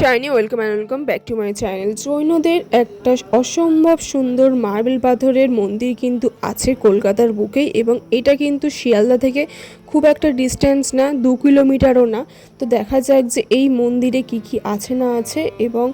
Shiny welcome back to my channel. জৈনদের একটা অসম্ভব সুন্দর মার্বেল পাথরের মন্দির কিন্তু আছে কলকাতার বুকেই, এবং এটা কিন্তু শিয়ালদা থেকে খুব একটা ডিস্টেন্স না, 2 কিলোমিটারও না। তো দেখা যাক যে এই মন্দিরে কি কি আছে না আছে, এবং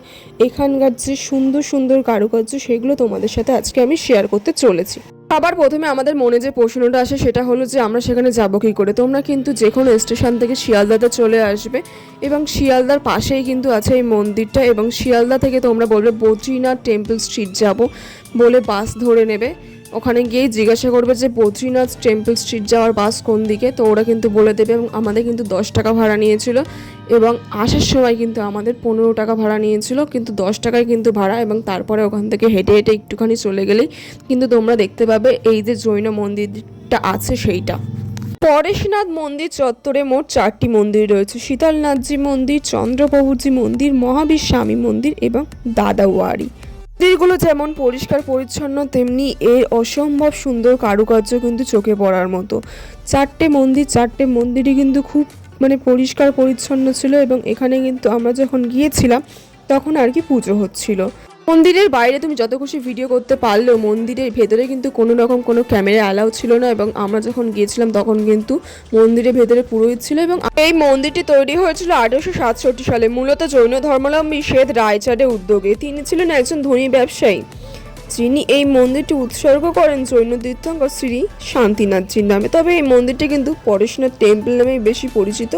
এখানকার যে সুন্দর সুন্দর কারুকার্য সেগুলো তোমাদের সাথে আজকে আমি শেয়ার করতে চলেছি। আবার প্রথমে আমাদের মনে যে প্রশ্নটা আসে সেটা হলো যে আমরা সেখানে যাবো কী করে। তোমরা কিন্তু যে কোনো স্টেশন থেকে শিয়ালদাতে চলে আসবে, এবং শিয়ালদার পাশেই কিন্তু আছে এই মন্দিরটা, এবং শিয়ালদা থেকে তোমরা বলবে বদ্রীনাথ টেম্পল স্ট্রিট যাব বলে বাস ধরে নেবে। ওখানে গিয়েই জিজ্ঞাসা করবে যে বদ্রীনাথ টেম্পল স্ট্রিট যাওয়ার বাস কোন দিকে, তো ওরা কিন্তু বলে দেবে। এবং আমাদের কিন্তু 10 টাকা ভাড়া নিয়েছিল, এবং আসার সময় কিন্তু আমাদের 15 টাকা ভাড়া নিয়েছিল, কিন্তু 10 টাকায় কিন্তু ভাড়া। এবং তারপরে ওখান থেকে হেঁটে হেঁটে একটুখানি চলে গেলেই কিন্তু তোমরা দেখতে পাবে এই যে জৈন মন্দিরটা আছে সেইটা। পরেশনাথ মন্দির চত্বরে মোট 4টি মন্দির রয়েছে: শীতলনাথজি মন্দির, চন্দ্রপ্রভুজি মন্দির, মহাবীর স্বামী মন্দির এবং দাদাওয়ারি। মন্দিরগুলো যেমন পরিষ্কার পরিচ্ছন্ন, তেমনি এর অসম্ভব সুন্দর কারুকার্য কিন্তু চোখে পড়ার মতো। 4টে মন্দিরই কিন্তু খুব পরিষ্কার পরিচ্ছন্ন ছিল, এবং এখানে কিন্তু আমরা যখন গিয়েছিলাম তখন আর কি পুজো হচ্ছিল। মন্দিরের বাইরে তুমি যত খুশি ভিডিও করতে পারলেও মন্দিরের ভেতরে কিন্তু কোনো রকম কোনো ক্যামেরা অ্যালাউ ছিল না, এবং আমরা যখন গিয়েছিলাম তখন কিন্তু মন্দিরের ভেতরে পুরোহিত ছিল। এবং এই মন্দিরটি তৈরি হয়েছিল 1867 সালে, মূলত জৈন ধর্মাবলম্বী শ্বেত রায়চাঁদের উদ্যোগে। তিনি ছিলেন একজন ধনী ব্যবসায়ী, যিনি এই মন্দিরটি উৎসর্গ করেন জৈন তীর্থঙ্কর শ্রী শান্তিনাথজির নামে। তবে এই মন্দিরটি কিন্তু পরেশনাথ টেম্পল নামে বেশি পরিচিত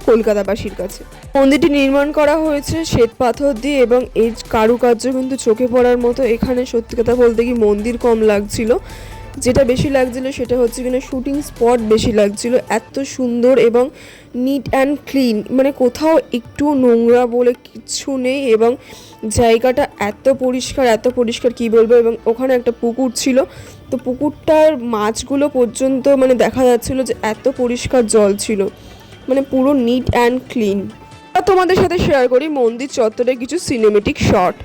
কলকাতাবাসীর কাছে। মন্দিরটি নির্মাণ করা হয়েছে শ্বেত পাথর দিয়ে, এবং এর কারুকার্য কিন্তু চোখে পড়ার মতো। এখানে সত্যি কথা বলতে কি মন্দির কম লাগছিল, যেটা বেশি লাগছিল সেটা হচ্ছে কিনা শুটিং স্পট বেশি লাগছিল। এত সুন্দর এবং নিট অ্যান্ড ক্লিন, কোথাও একটু নোংরা বলে কিচ্ছু নেই, এবং জায়গাটা এত পরিষ্কার কি বলবো। এবং ওখানে একটা পুকুর ছিল, তো পুকুরটার মাছগুলো পর্যন্ত দেখা যাচ্ছিল যে এত পরিষ্কার জল ছিল, পুরো নিট অ্যান্ড ক্লিন। তোমাদের সাথে শেয়ার করি মন্দির চত্বরে কিছু সিনেমেটিক শট।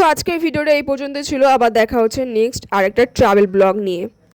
তো আজকের ভিডিওটা এই পর্যন্ত ছিল, আবার দেখা হচ্ছে নেক্সট আরেকটা ট্রাভেল ব্লগ নিয়ে।